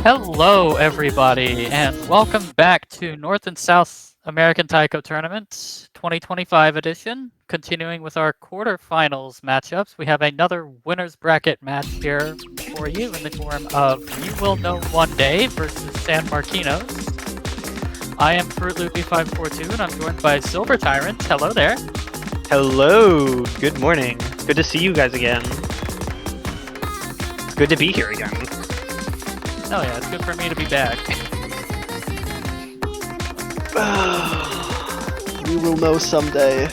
Hello, everybody, and welcome back to North and South American Taiko Tournament 2025 edition. Continuing with our quarterfinals matchups, we have another winner's bracket match here for you in the form of YouWillKnowOneDay versus San Marquinos. I am Fruit Loopy 542, and I'm joined by Silver Tyrant. Hello there. Hello. Good morning. Good to see you guys again. It's good to be here again. Oh yeah, it's good for me to be back. We will know someday.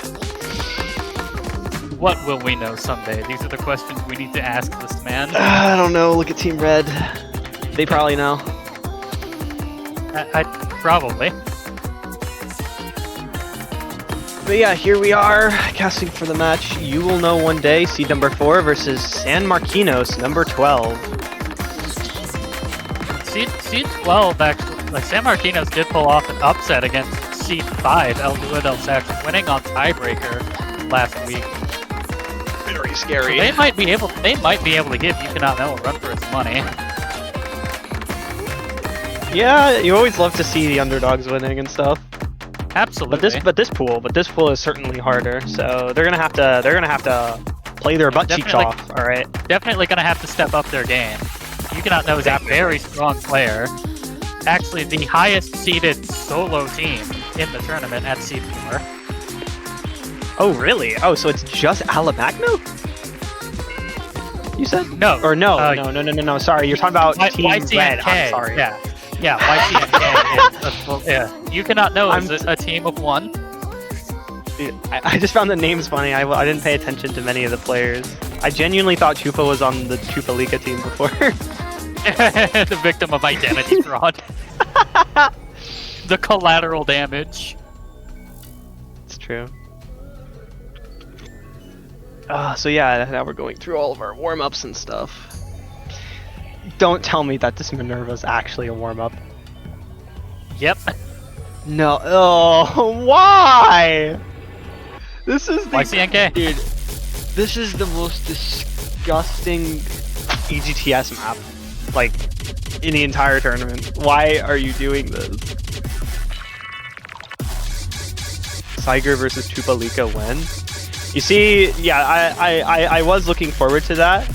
What will we know someday? These are the questions we need to ask this man. I don't know. Look at Team Red. They probably know. I probably. But yeah, here we are, casting for the match. You Will Know One Day, seed number 4 versus San Marquinos, number 12. Seed 12 actually, like San Marquinos did pull off an upset against seed 5, El Dua del Saxon, winning on tiebreaker last week. Very scary. So they might be able to give You Cannot Know a run for its money. Yeah, you always love to see the underdogs winning and stuff. Absolutely. But this pool is certainly harder. So they're gonna have to play their butt cheeks off. All right. Definitely gonna have to step up their game. You Cannot Know is a very strong player. Actually, the highest seeded solo team in the tournament at seed 4. Oh really? Oh, so it's just Alabagno? You said? No. Or no? No. Sorry, you're talking about Team Red. I'm sorry. Yeah, YTNK. Yeah, You Cannot Know is a team of 1. I just found the names funny. I didn't pay attention to many of the players. I genuinely thought Chupa was on the Chupalika team before. The victim of identity fraud. The collateral damage. It's true. So yeah, now we're going through all of our warm-ups and stuff. Don't tell me that this Minerva's actually a warm-up. Yep. No. Oh, why? This is the... YCNK. Dude, this is the most disgusting EGTS map, like, in the entire tournament. Why are you doing this? Saiger versus Chupalika when? You see, yeah, I was looking forward to that.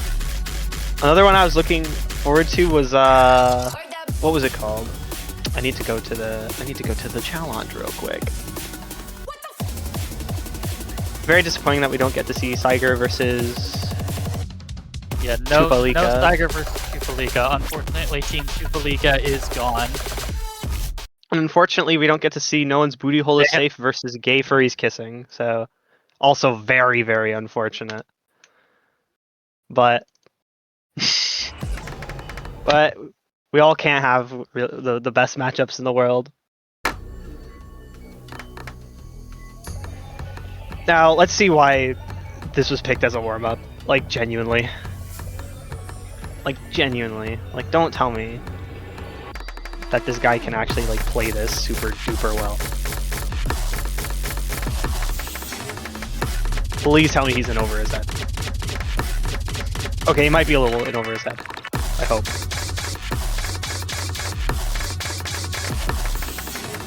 Another one I was looking forward to was what was it called? I need to go to the challenge real quick. Very disappointing that we don't get to see Saiger versus Chupalika. No Saiger versus Chupalika. Unfortunately, Team Chupalika is gone. And unfortunately, we don't get to see No One's Booty Hole is Safe versus Gay Furries Kissing. So, also very, very unfortunate. But we all can't have the best matchups in the world. Now, let's see why this was picked as a warm-up. Like, genuinely. Like, don't tell me that this guy can actually, like, play this super duper well. Please tell me he's in over his head. Okay, he might be a little in over his head. I hope.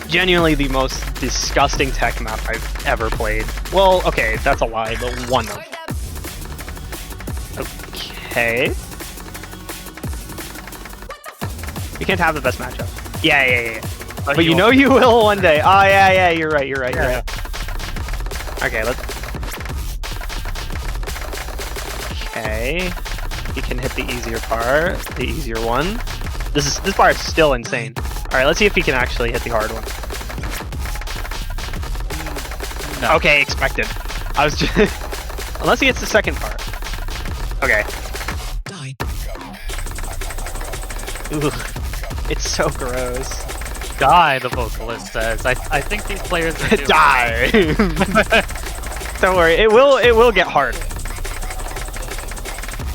Genuinely the most disgusting tech map I've ever played. Well, okay, that's a lie, but one of. Okay. We can't have the best matchup. Yeah. But you know you will one day. Oh, yeah, you're right. Okay, let's... Okay. He can hit the easier part, the easier one. This part is still insane. Alright, let's see if he can actually hit the hard one. No. Okay, expected. I was just... Unless he hits the second part. Okay. Ooh, it's so gross. Die, the vocalist says. I think these players are doing Die! Don't worry, it will get hard.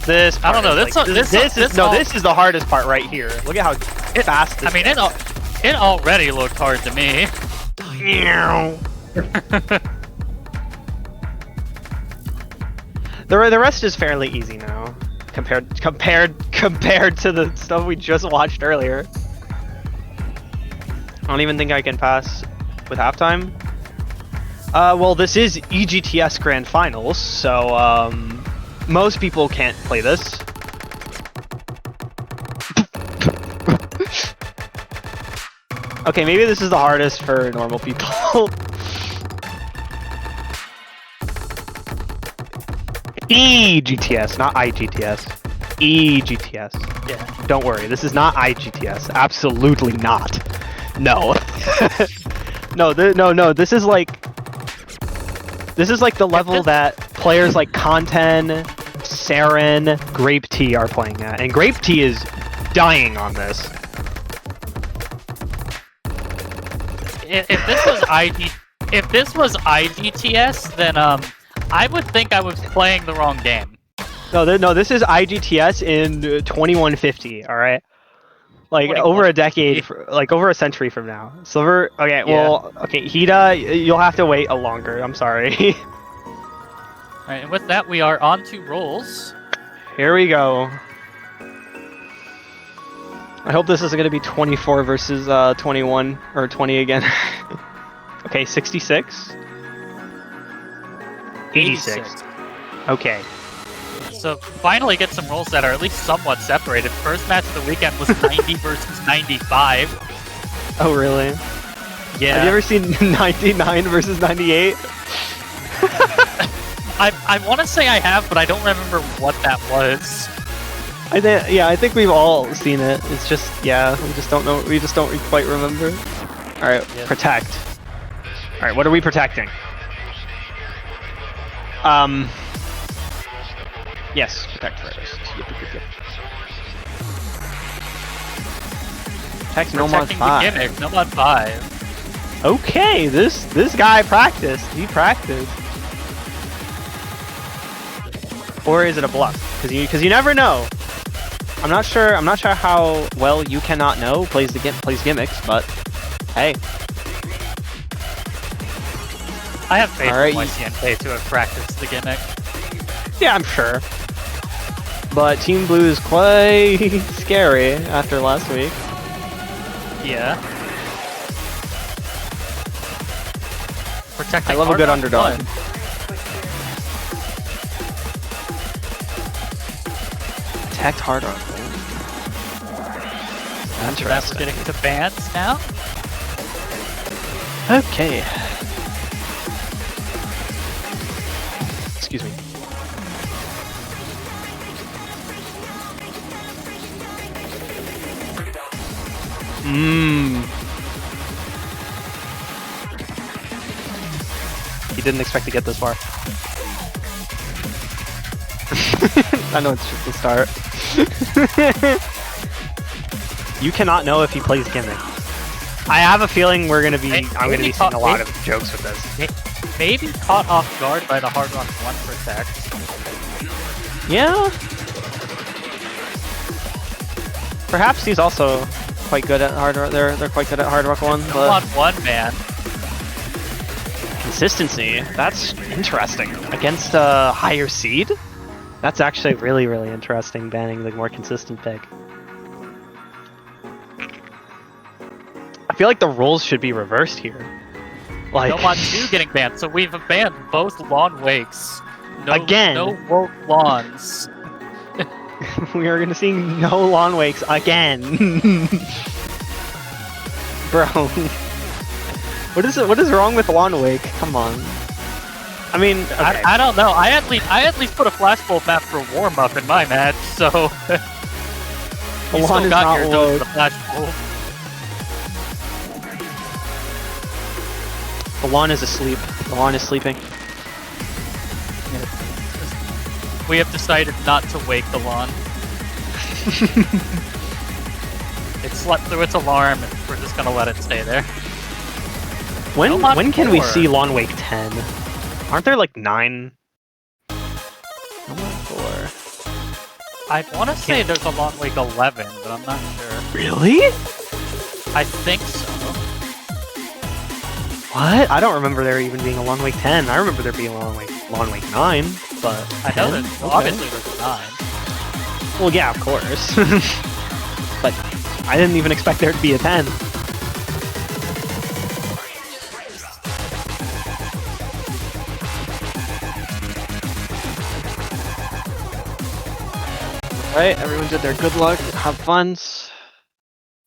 This part, I don't know. This is the hardest part right here. Look at how fast this it already looked hard to me. The rest is fairly easy now. compared to the stuff we just watched earlier. I don't even think I can pass with halftime. Well, this is EGTS Grand Finals, so most people can't play this. Okay, maybe this is the hardest for normal people. EGTS, not IGTS. EGTS. Yeah. Don't worry, this is not IGTS. Absolutely not. No. No. This is like the level that players like Conten, Saren, Grape Tea are playing at, and Grape Tea is dying on this. If this was IGTS, then I would think I was playing the wrong game. No, this is IGTS in 2150. All right, like over a decade, like over a century from now. Silver. Okay, well, okay, Hida, you'll have to wait a longer. I'm sorry. All right, and with that, we are on to rolls. Here we go. I hope this isn't going to be 24 versus 21 or 20 again. Okay, 66. 86. Okay. So finally get some rolls that are at least somewhat separated. First match of the weekend was 90 versus 95. Oh, really? Yeah. Have you ever seen 99 versus 98? I want to say I have, but I don't remember what that was. I think we've all seen it. It's just, yeah, we just don't know. We just don't quite remember. All right, Yeah. Protect. All right, what are we protecting? Yes, protect first. Yep. Protect no mod Protecting 5. the gimmick, no mod 5. Okay, this guy practiced. He practiced. Or is it a bluff? Because you never know. I'm not sure how well You Cannot Know plays gimmicks, but hey. I have faith Alright, in YCNK to have practiced the gimmick. Yeah, I'm sure. But Team Blue is quite scary after last week. Yeah. Protecting I love a good underdog. Protect hard rock. That's getting to bans now. Okay. Excuse me. He didn't expect to get this far. I know it's just the start. You cannot know if he plays gimmick. I have a feeling I'm gonna be seeing a lot of jokes with this. Maybe caught off guard by the Hard Rock 1 Protect. Yeah. Perhaps he's also quite good at Hard Rock. They're quite good at Hard Rock 1. But on 1 man. Consistency. That's interesting. Against a higher seed? That's actually really, really interesting, banning the more consistent pick. I feel like the rules should be reversed here. Like, No mod 2 getting banned, so we've banned both lawn wakes. Again. No woke lawns. we are gonna see no lawn wakes again. Bro. What is wrong with lawn wake? Come on. I mean, okay. I don't know. I at least put a flashbulb map for warm up in my match, so The you lawn still is got not your dose woke. of the flashbulb. The lawn is asleep. The lawn is sleeping. We have decided not to wake the lawn. It slept through its alarm, and we're just gonna let it stay there. When can we 4. see lawn wake 10? Aren't there like 9? No mod 4. I want to say there's a lawn wake 11, but I'm not sure. Really? I think so. What? I don't remember there even being a lawn wake 10. I remember there being a lawn wake 9, but I know 10? that Okay. obviously there's a 9. Well, yeah, of course. But I didn't even expect there to be a 10. Alright, everyone did their good luck. Have fun.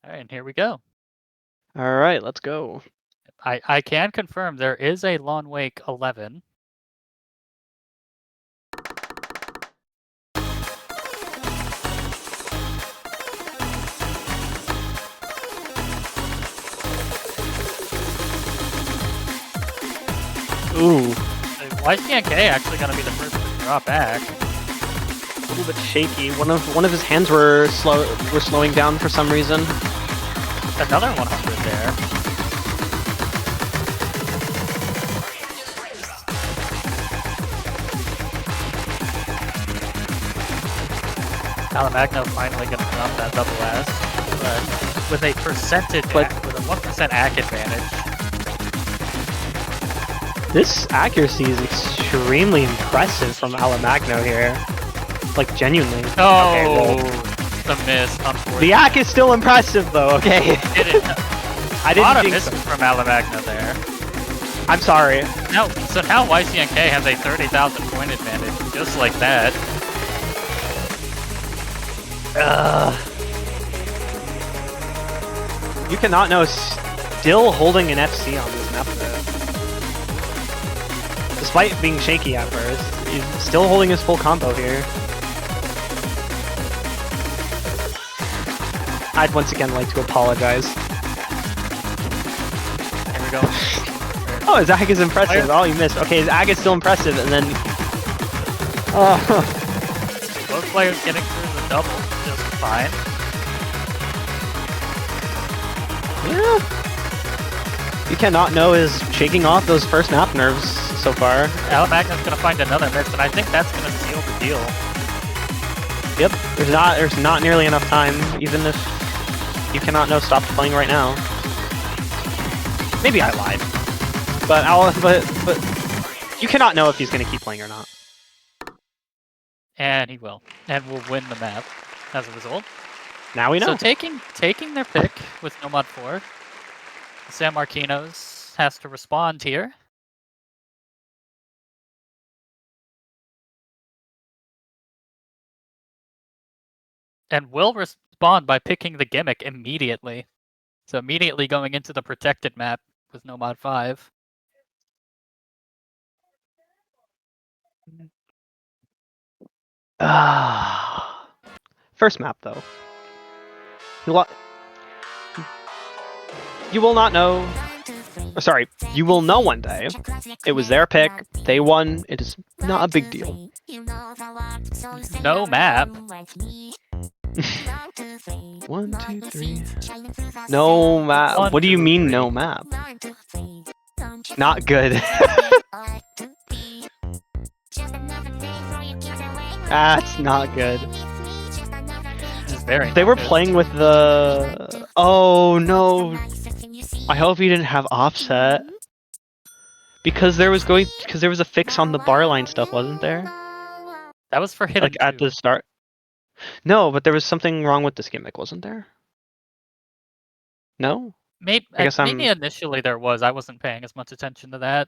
Alright, and here we go. Alright, let's go. I can confirm there is a Lawn Wake 11. Ooh, YCNK actually gonna be the first to draw back. a little bit shaky. One of his hands were slowing down for some reason. Another 100 there. Alamagno finally gonna drop that double S, but with a percentage, with a 1% AC advantage. This accuracy is extremely impressive from Alamagno here. Like, genuinely. Oh, Okay, well, the miss, unfortunately. the AC is still impressive though, okay? I A lot didn't of think misses so. from Alamagno there. I'm sorry. Now, so now YCNK has a 30,000 point advantage, just like that. You cannot know still holding an FC on this map though. Despite being shaky at first, he's still holding his full combo here. I'd once again like to apologize. Here we go. Oh, his ag is impressive. Oh, you missed. Okay, his ag is still impressive, and then... Both players getting through the double just fine. Yeah. You cannot know is shaking off those first map nerves so far. Alamagno's gonna find another miss, and I think that's gonna seal the deal. Yep, there's not nearly enough time, even if you cannot know stop playing right now. Maybe I lied. But you cannot know if he's gonna keep playing or not. And he will. And will win the map as a result. Now we know. So taking their pick with No Mod 4, San Marquinos has to respond here. And will respond by picking the gimmick immediately. So immediately going into the protected map with No Mod 5. First map though. You will not know. Or, sorry, you will know one day. It was their pick. They won. It is not a big deal. No map. 1, 2, 3. No map. One, What do you two, mean three. no map? Not good. That's not good. This is very They were not good. playing with the... Oh no. I hope he didn't have offset. Because there was a fix on the bar line stuff, wasn't there? That was for hidden Like at the start. No, but there was something wrong with this gimmick, wasn't there? No? Maybe, I guess maybe initially there was. I wasn't paying as much attention to that.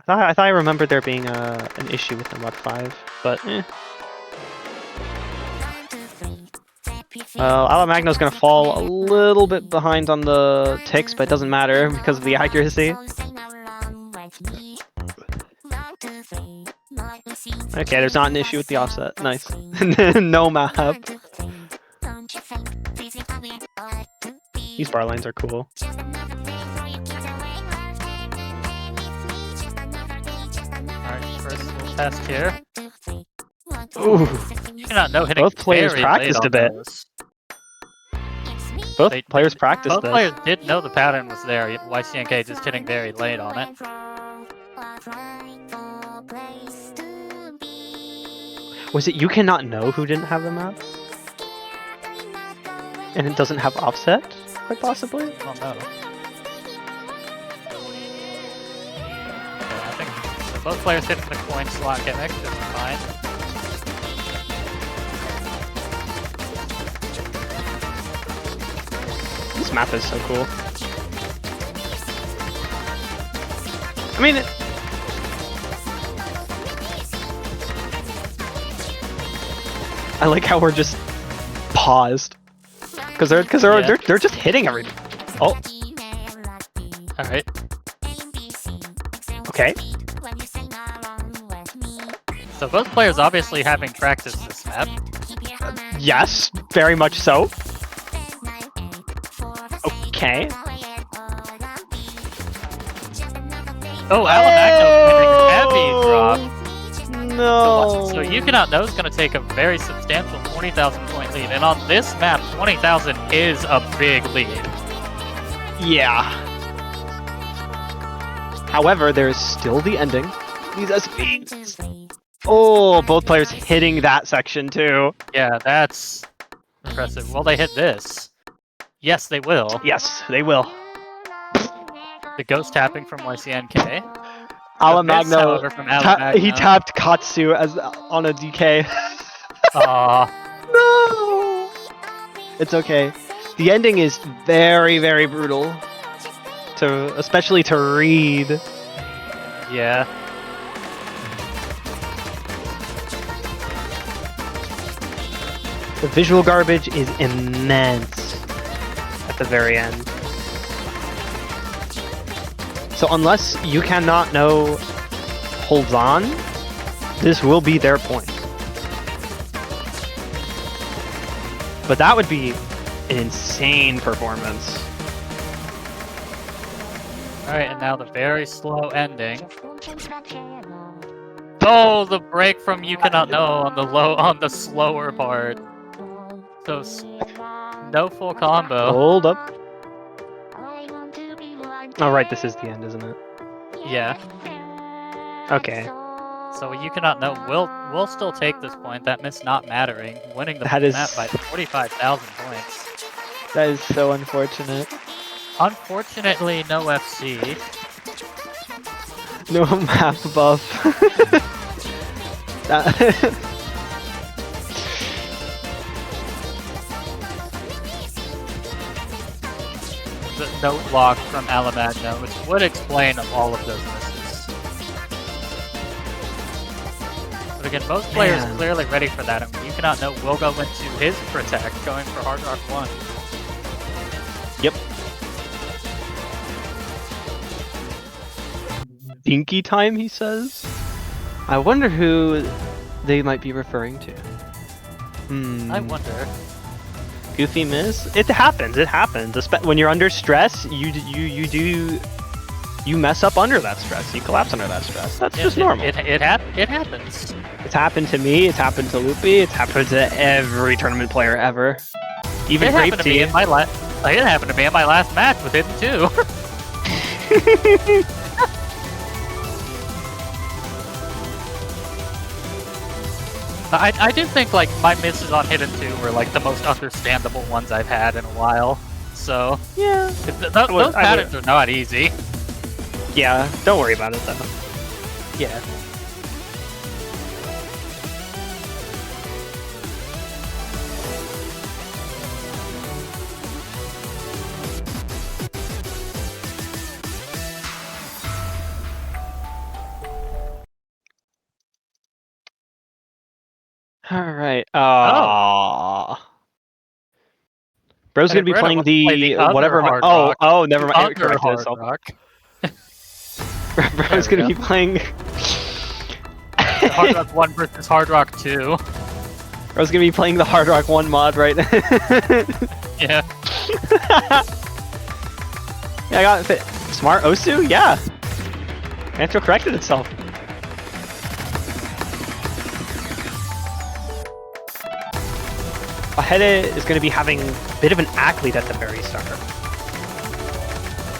I thought I remembered there being an issue with the Mod 5, but eh. Well, Alamagno's gonna fall a little bit behind on the ticks, but it doesn't matter because of the accuracy. Okay, there's not an issue with the offset. Nice. No map. These bar lines are cool. Alright, first little test here. Ooh. You cannot know hitting Both players very practiced late a bit. on those. Both players practiced Both this. players did know the pattern was there. YCNK just hitting very late on it. Was it you cannot know who didn't have the map? And it doesn't have offset? Quite possibly? I don't know. I think so both players hitting the coin slot gimmick, just fine. This map is so cool. I mean, I like how we're just paused because they're just hitting everything. Oh, All right. okay. So both players obviously having practiced this map. Yes, very much so. Okay. Oh, Alamagno heavy drop. No. So YouWillKnowOneDay is going to take a very substantial 20,000 point lead, and on this map, 20,000 is a big lead. Yeah. However, there is still the ending. These SPs. Oh, both players hitting that section too. Yeah, that's impressive. Will they hit this? Yes, they will. Yes, they will. The ghost tapping from YCNK. Alamagno, however, from Alamagno. he tapped Katsu as on a DK. Aw. No! It's okay. The ending is very, very brutal. Especially to read. Yeah. The visual garbage is immense at the very end. So unless YouWillKnowOneDay holds on, this will be their point. But that would be an insane performance. Alright, and now the very slow ending. Oh, the break from YouWillKnowOneDay on the slower part. So no full combo. Hold up. Oh right, this is the end, isn't it? Yeah. Okay. So YouWillKnowOneDay will still take this point. That miss not mattering, winning the That is- map by 45,000 points. That is so unfortunate. Unfortunately, no FC. No map buff. That The note lock from Alamagno, which would explain all of those misses. But again, both players Man. clearly ready for that, and YouWillKnowOneDay will go into his protect, going for Hard Rock 1. Yep. Dinky time, he says? I wonder who they might be referring to. I wonder. Goofy miss? It happens, when you're under stress, you mess up under that stress. You collapse under that stress. That's just normal. It happens. It's happened to me, it's happened to Loopy, it's happened to every tournament player ever. Even It Grape happened to me Team. in my it happened to me in my last match with Hidden 2. I do think like my misses on Hidden 2 were like the most understandable ones I've had in a while. So Yeah. those patterns are not easy. Yeah, don't worry about it though. Yeah. Alright. Bro's gonna be Brett, I playing want to play the other whatever. Hard Oh, Rock. oh, never mind. Other Corrected Hard itself. Rock. Bro's There we gonna be go. playing. Hard Rock 1 versus Hard Rock 2. Bro's gonna be playing the Hard Rock 1 mod right now. Yeah. Yeah, I got it. Smart Osu? Yeah. Metro corrected itself. Ahede is going to be having a bit of an athlete at the very start.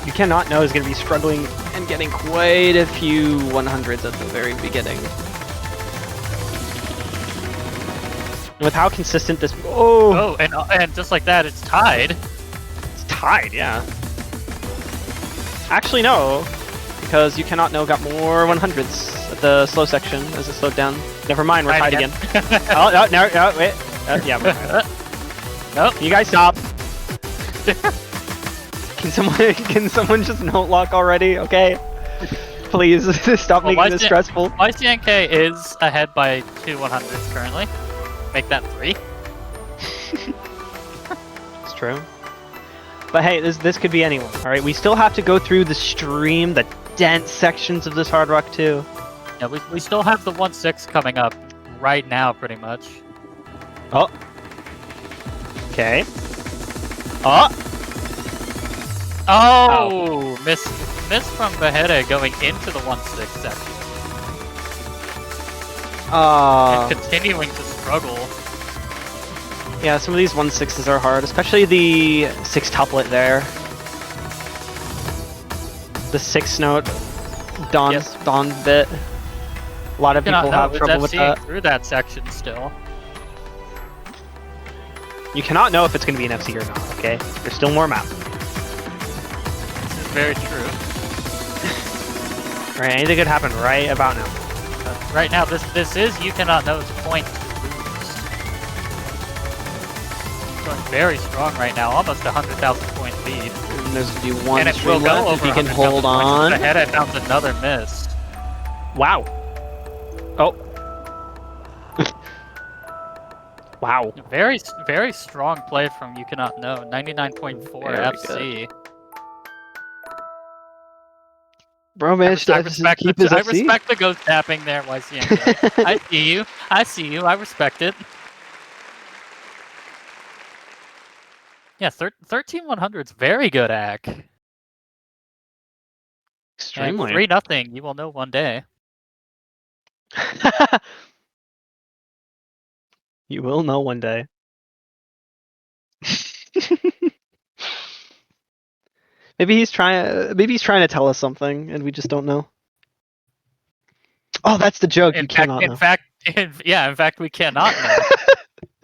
YouWillKnowOneDay is going to be struggling and getting quite a few 100s at the very beginning. And with how consistent this... Oh! Oh, and just like that, it's tied. It's tied, yeah. Actually, no. Because YouWillKnowOneDay got more 100s at the slow section as it slowed down. Never mind, we're tied again. Oh, no, wait. Yeah, we're tied. Nope. You guys stop. can someone just note lock already? Okay. Please stop making this stressful. YCNK is ahead by 2 100s currently. Make that 3. It's true. But hey, this could be anyone. All right, we still have to go through the stream, the dense sections of this Hard Rock 2. Yeah, we still have the 1-6 coming up right now, pretty much. Oh. Okay. Oh. Oh, miss from Behede going into the 1-6 section. And continuing to struggle. Yeah, some of these 1-6s are hard, especially the 6 tuplet there. The 6 note Dawn bit. A lot of people have trouble with that. Through that section still. You cannot know if it's going to be an FC or not, okay? There's still more map. This is very true. Alright, anything could happen right about now. Right now, this is You Cannot Know's point to lose. Going very strong right now, almost 100,000 point lead. And there's going to be one and it will go over if he can hold on. Ahead, I found another miss. Wow. Oh. Wow. Very strong play from You Cannot Know. 99.4 FC. Good. Bro, man, I respect the ghost tapping there, YCNK. I see you. I see you. I respect it. Yeah, 13 100's very good, Ak. Extremely. 3-0. You will know one day. You will know one day. Maybe he's trying to tell us something, and we just don't know. Oh, that's the joke. You cannot know. In fact, we cannot know.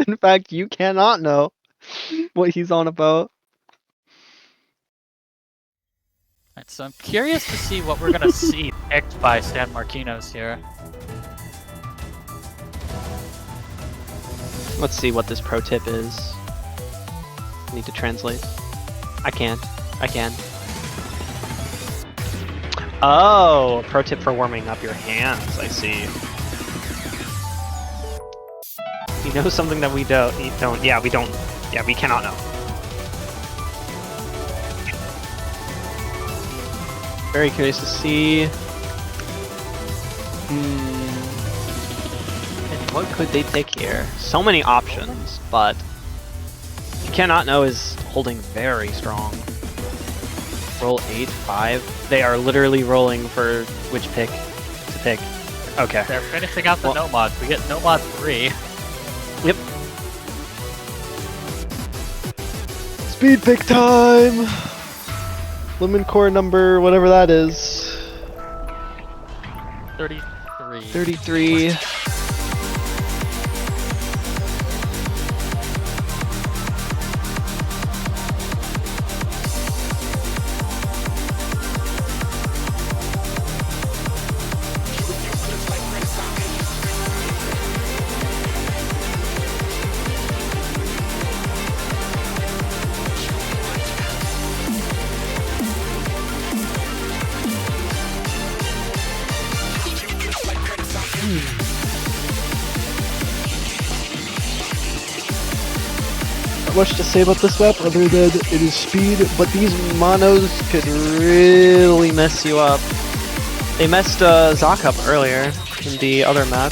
In fact, you cannot know what he's on about. Right, so I'm curious to see what we're gonna see picked by San Marquinos here. Let's see what this pro tip is. I need to translate. I can. Oh, pro tip for warming up your hands. I see. You know something that we don't. Yeah, we don't. Yeah, we cannot know. Very curious to see. And what could they pick here? So many options, but You Cannot Know is holding very strong. Roll 8, 5. They are literally rolling for which pick to pick. Okay. They're finishing out the no mods. We get no mod 3. Yep. Speed pick time! Lemon core number, whatever that is. 33. 33. Not much to say about this map other than it is speed, but these monos could really mess you up. They messed Zoc up earlier in the other map.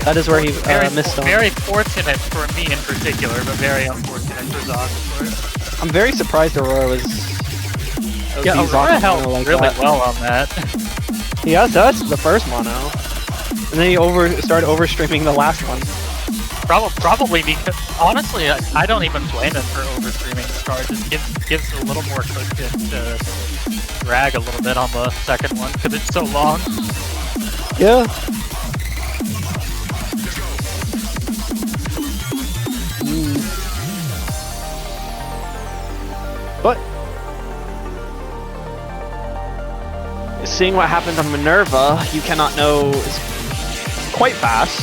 That is where he missed on. Very fortunate for me in particular, but very unfortunate for Zoc, of course. I'm very surprised Aurora was... Yeah, Aurora held like really that. well on that. Yeah, that's the first mono. And then he started overstreaming the last one. Probably because, honestly, I don't even blame him for overstreaming this card. Just gives a little more cushion to drag a little bit on the second one, because it's so long. Yeah. But seeing what happened on Minerva, You Cannot Know is quite fast.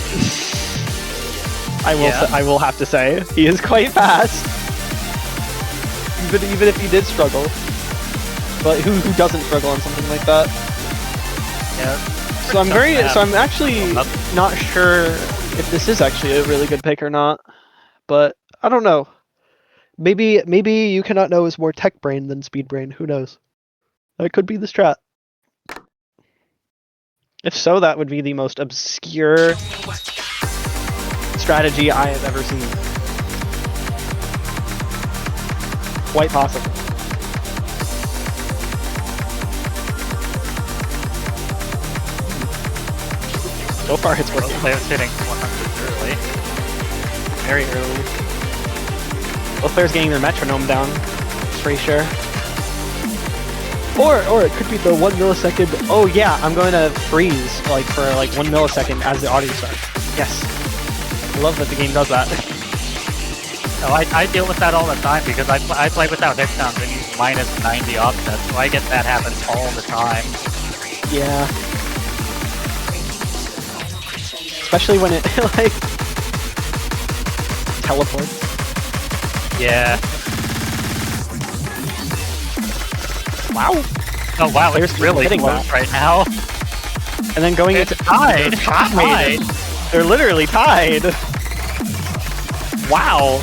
I will have to say he is quite fast. even if he did struggle. But who doesn't struggle on something like that? Yeah. So I'm actually not sure if this is actually a really good pick or not. But I don't know. Maybe You Cannot Know is more tech brain than speed brain. Who knows? That could be the strat. If so, that would be the most obscure strategy I have ever seen. Quite possible. So far, it's working. Players hitting 100 early. Very early. Both players getting their metronome down. Pretty sure. Or it could be the 1 millisecond. Oh yeah, I'm going to freeze for 1 millisecond as the audio starts. Yes. I love that the game does that. Oh, I deal with that all the time because I play without hit sounds and use -90 offset, so I get that happen all the time. Yeah. Especially when it teleports. Yeah. Wow. Oh wow, Players it's really hitting close that. right now. And then going It's into tied. They're tied. They're literally tied. Wow.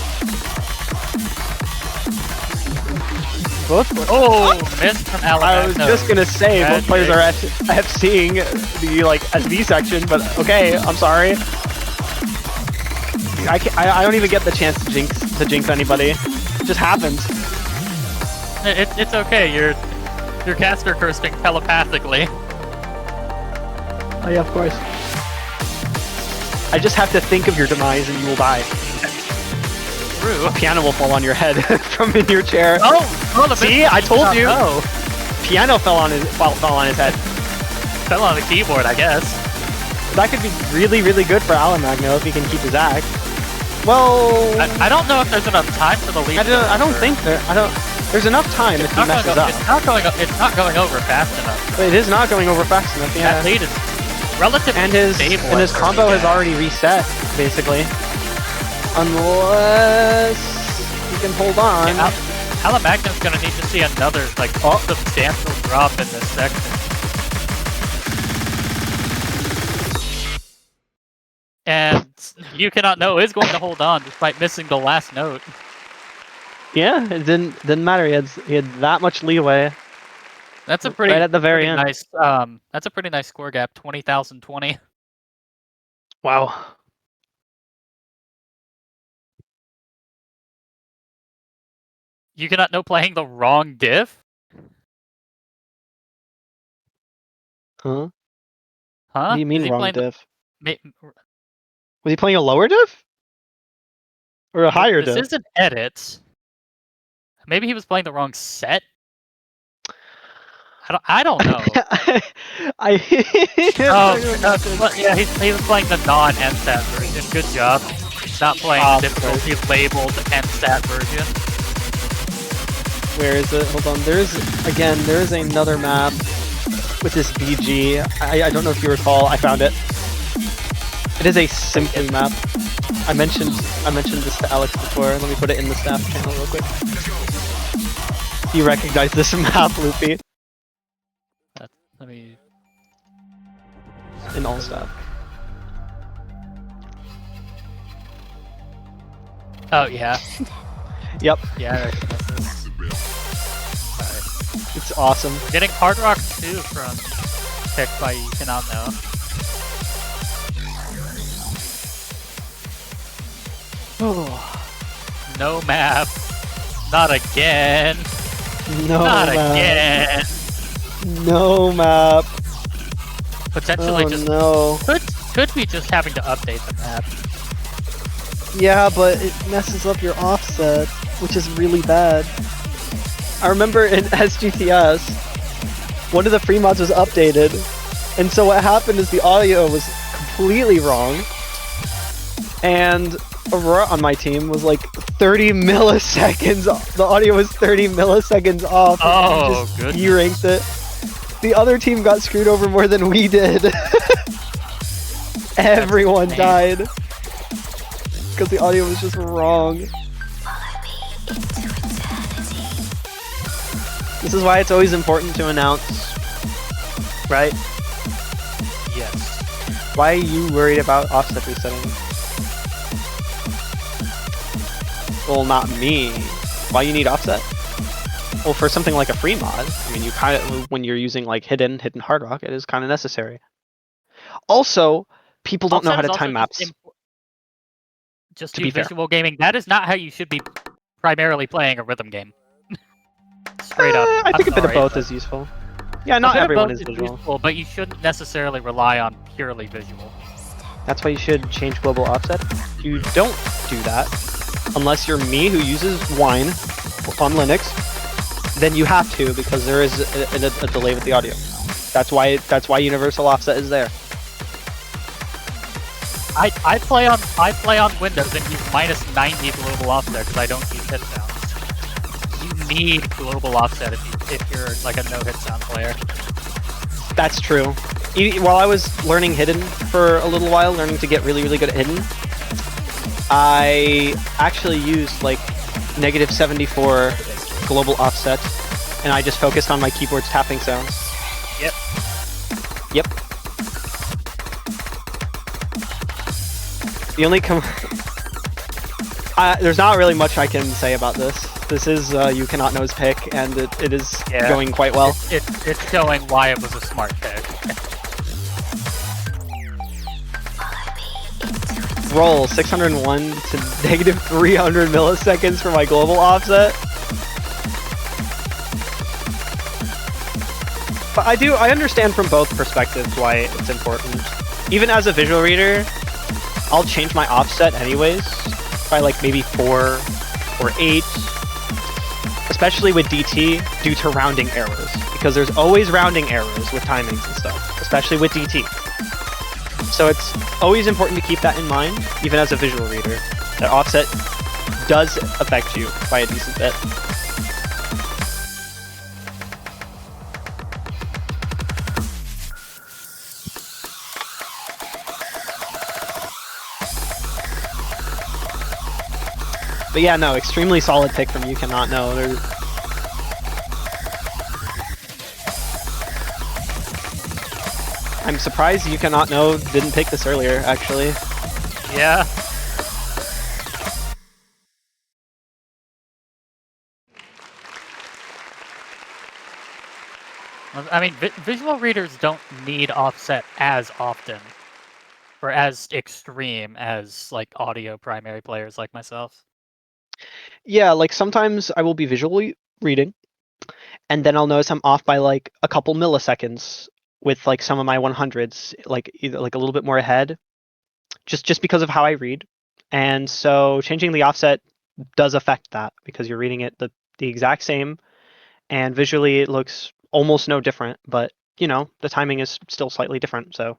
Oh, missed from Alabama. I was just gonna say both players are FCing the SV section, but okay, I'm sorry. I don't even get the chance to jinx anybody. It just happens. It's okay. You're caster cursing telepathically. Oh yeah, of course. I just have to think of your demise and you will die. True. A piano will fall on your head from in your chair. Oh, see, I told you. Oh, Piano fell on his head. fell on the keyboard, I guess. That could be really, really good for Alamagno if he can keep his act. Well, I don't know if there's enough time for the lead. I don't think there. There's enough time if he messes up. It's not going over fast enough. But it is not going over fast enough. Yeah. That lead is relatively stable. And his combo has already reset basically. Unless he can hold on. Yeah, Alamagno's gonna need to see another substantial drop in this section. And You Cannot Know is going to hold on despite missing the last note. Yeah, it didn't matter. He had that much leeway. That's a pretty right at the very end. Nice. That's a pretty nice score gap. 20,020. Wow. You Cannot Know playing the wrong diff? Huh? Huh? What do you mean wrong diff? Was he playing a lower diff? Or a higher diff? This is an edit. Maybe he was playing the wrong set? I don't know. Yeah, he was playing the non-NSATT version. Good job. Not playing the difficulty labeled NSATT version. Where is it? Hold on. There is another map with this BG. I don't know if you recall. I found it. It is a Simply map. I mentioned this to Alex before. Let me put it in the staff channel real quick. You recognize this map, Loopy? Let me... In all staff. Oh, yeah. Yep. Yeah, I recognize this. It's awesome. Getting Hard Rock 2 from picked by You Cannot Know. No map. Not again. Not again. No map. Potentially could be just having to update the map. Yeah, but it messes up your offset, which is really bad. I remember in SGTS, one of the free mods was updated, and so what happened is the audio was completely wrong, and Aurora on my team was 30 milliseconds. The audio was 30 milliseconds off. Oh, good. You ranked it. The other team got screwed over more than we did. Everyone died because the audio was just wrong. This is why it's always important to announce, right? Yes. Why are you worried about offset resetting? Well, not me. Why you need offset? Well, for something like a free mod, I mean, you kind of, when you're using like hidden hard rock, it is kind of necessary. Also, people don't know how to Offset is time also maps. Just To do be fair. visual gaming. That is not how you should be primarily playing a rhythm game. Straight up. I think I'm a bit of sorry, both but is useful. Yeah, a not bit of everyone both is visual. useful, but you shouldn't necessarily rely on purely visual. That's why you should change global offset. You don't do that unless you're me who uses Wine on Linux. Then you have to, because there is a delay with the audio. That's why universal offset is there. I play on Windows and use -90 global offset because I don't use hit sounds. You need global offset if you're like a no hit sound player. That's true. While I was learning hidden for a little while, learning to get really good at hidden, I actually used like -74 global offset, and I just focused on my keyboard's tapping sounds. Yep. Yep. The only there's not really much I can say about this. This is YouWillKnowOneDay's pick, and it is going quite well. It's showing why it was a smart pick. Roll 601 to -300 milliseconds for my global offset. But I understand from both perspectives why it's important. Even as a visual reader, I'll change my offset anyways by like maybe 4 or 8, especially with DT due to rounding errors, because there's always rounding errors with timings and stuff, especially with DT. So it's always important to keep that in mind, even as a visual reader, that offset does affect you by a decent bit. But yeah, no, extremely solid pick from YouWillKnowOneDay. I'm surprised YouWillKnowOneDay didn't pick this earlier, actually. Yeah. I mean, visual readers don't need offset as often, or as extreme as like audio primary players like myself. Yeah, like sometimes I will be visually reading, and then I'll notice I'm off by like a couple milliseconds with like some of my 100s, like either like a little bit more ahead, just because of how I read. And so changing the offset does affect that, because you're reading it the exact same, and visually it looks almost no different, but you know, the timing is still slightly different, so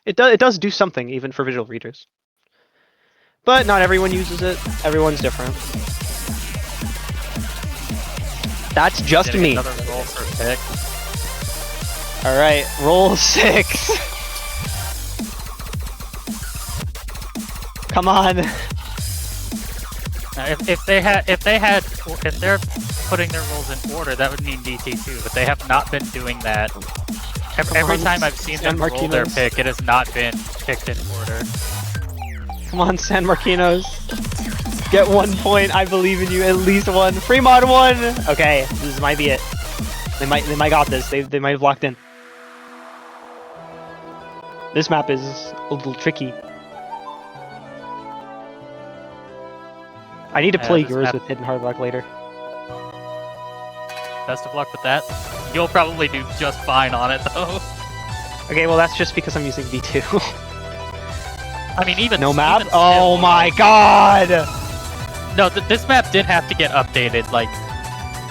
it does do something even for visual readers. But not everyone uses it. Everyone's different. That's just me. Another roll for pick. All right, roll 6. Come on. Now, if they're putting their rolls in order, that would mean DT too. But they have not been doing that. Every time I've seen them roll their pick, it has not been picked in order. Come on, San Marquinos. Get 1 point. I believe in you. At least one. Free mod 1. Okay, this might be it. They might got this. They might have locked in. This map is a little tricky. I need to play yours with hidden hard rock later. Best of luck with that. You'll probably do just fine on it though. Okay, well that's just because I'm using V2. I mean, even no map. Even oh my god! No, this map did have to get updated like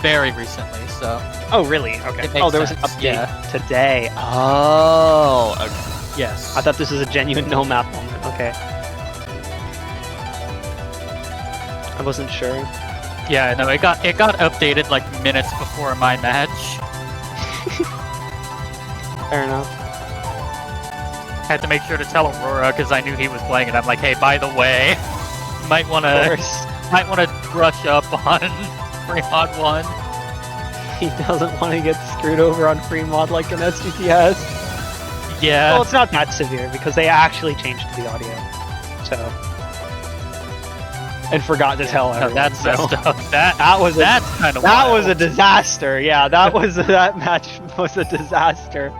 very recently. So. Oh really? Okay. Oh, there was an update today. Oh. Okay. Yes. I thought this was a genuine no map moment. Okay. I wasn't sure. Yeah, no, it got updated like minutes before my match. Fair enough. Had to make sure to tell Aurora because I knew he was playing it. I'm like, hey, by the way, might wanna brush up on Free Mod 1. he doesn't want to get screwed over on free mod like an SGTS. Yeah. Well, it's not that severe because they actually changed the audio. So. And forgot to tell no, everyone. that's so. messed up. That's kind of That was a disaster. Yeah, that match was a disaster.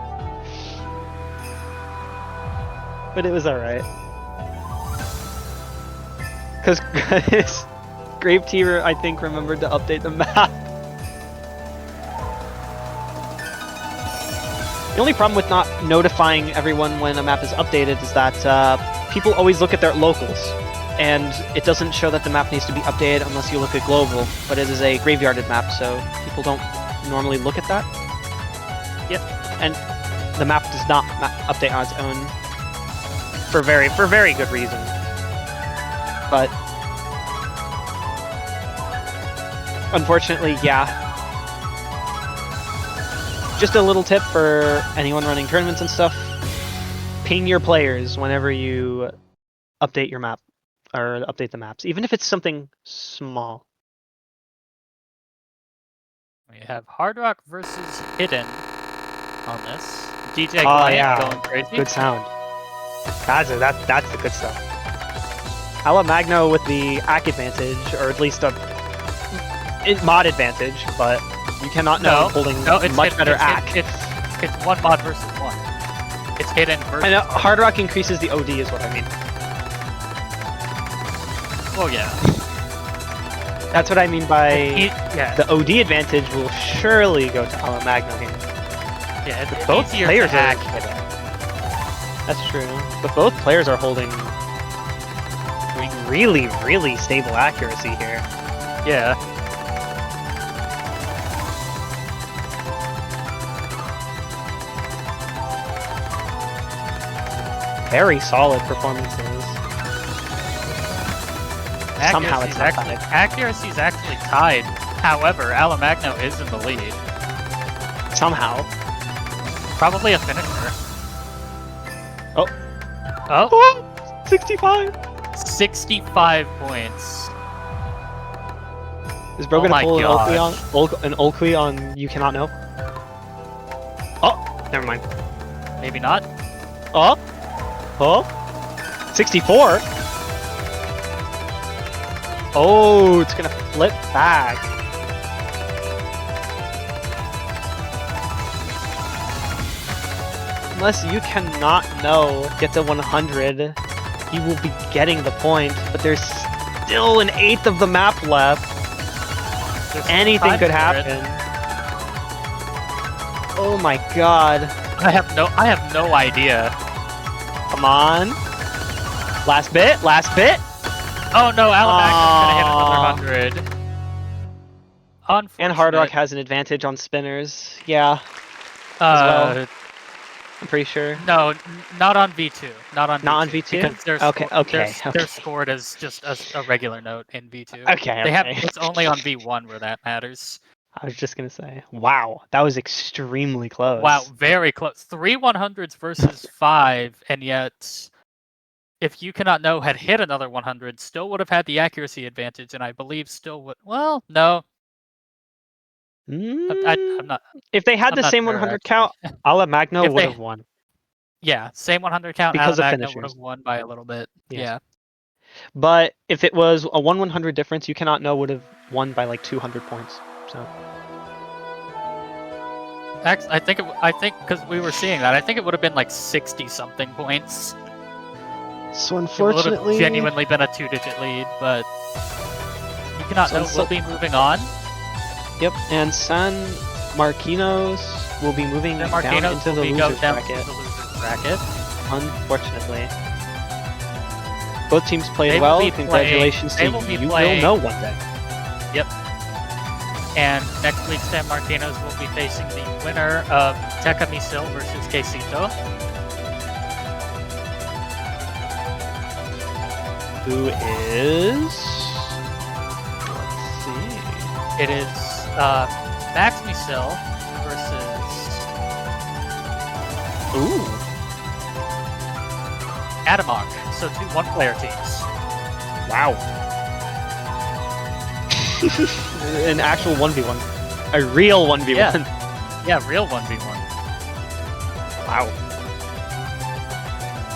But it was alright. Because Grave Teamer, I think, remembered to update the map. The only problem with not notifying everyone when a map is updated is that people always look at their locals. And it doesn't show that the map needs to be updated unless you look at global, but it is a graveyarded map, so people don't normally look at that. Yep. And the map does not update on its own for very good reason. But unfortunately, yeah. Just a little tip for anyone running tournaments and stuff: ping your players whenever you update your map. Or update the maps, even if it's something small. We have Hard Rock versus Hidden on this. DJ Glenn going crazy. Good sound. That's the good stuff. Ala Magno with the AC advantage, or at least a mod advantage, but you cannot know holding much better AC. It's one mod versus one. It's Hidden versus. I know Hard Rock increases the OD is what I mean. Oh yeah. That's what I mean by the OD advantage will surely go to Ala Magno here. Yeah, it's both players are hack. That's true. But both players are holding really, really stable accuracy here. Yeah. Very solid performances. Somehow it's not tied. Accuracy is actually tied. However, Ala Magno is in the lead. Somehow. Probably a finisher. Oh. Oh. 65. 65 points. Is Bro gonna pull an Ulqui on You Cannot Know? Oh, never mind. Maybe not. Oh. 64. Oh, it's gonna flip back. Unless You Cannot Know gets a 100, he will be getting the point, but there's still an eighth of the map left. Anything could happen. Oh my god. I have no idea. Come on. Last bit. Oh no, Ala Magno's gonna hit another 100. And Hard Rock has an advantage on spinners. Yeah. As well. I'm pretty sure. No, not on V2. Not on V2? Because they're scored as just a regular note in V2. Okay. It's only on V1 where that matters. I was just gonna say, wow, that was extremely close. Wow, very close. 3 100s versus 5, and yet if You Cannot Know had hit another 100, still would have had the accuracy advantage, and I believe still would. Well, no. I'm not. If they had the same 100 count, Ala Magno would have won. Yeah, same 100 count. Because Ala of Magno finishers. would have won by a little bit. Yes. Yeah. But if it was a 1/100 difference, You Cannot Know would have won by like 200 points. So. I think because we were seeing that, I think it would have been like 60 something points. So It unfortunately, would have genuinely been a 2-digit lead, but You Cannot Know will be moving on. Yep, and San Marquinos will be moving down into the losers bracket. Unfortunately. Both teams played well. Congratulations to You Will Know One Day. Yep. And next week, San Marquinos will be facing the winner of Teca Misil versus Quesito. Who is... Let's see... It is Max Misil versus... Ooh! Adamok. So 2 one-player teams. Wow. An actual 1v1. A real 1v1. Yeah, real 1v1. Wow.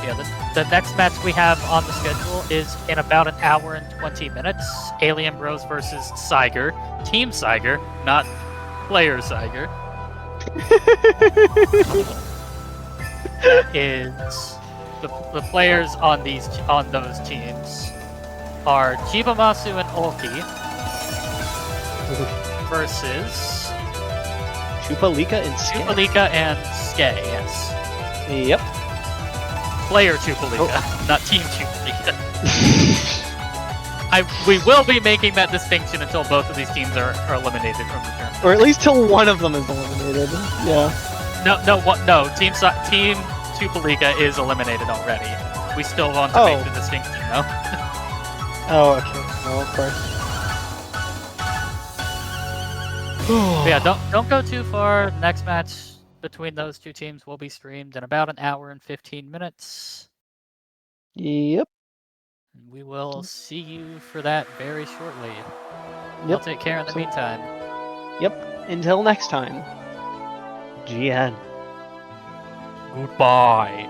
Yeah, the next match we have on the schedule is in about an hour and 20 minutes. Alien Bros versus Saiger. Team Saiger, not player Saiger. That is the players on those teams are Chibamasu and Ulki versus Chupalika and Skay. Chupalika and Skay, yes. Yep. Player Chupalika, not Team Chupalika. We will be making that distinction until both of these teams are eliminated from the tournament. Or at least till one of them is eliminated. Yeah. No. Team Chupalika is eliminated already. We still want to make the distinction, no? Oh, okay. Well, of course. But yeah, don't go too far. Next match between those two teams will be streamed in about an hour and 15 minutes. Yep. We will see you for that very shortly. Yep. Y'all take care in the meantime. Yep. Until next time. GN. Goodbye.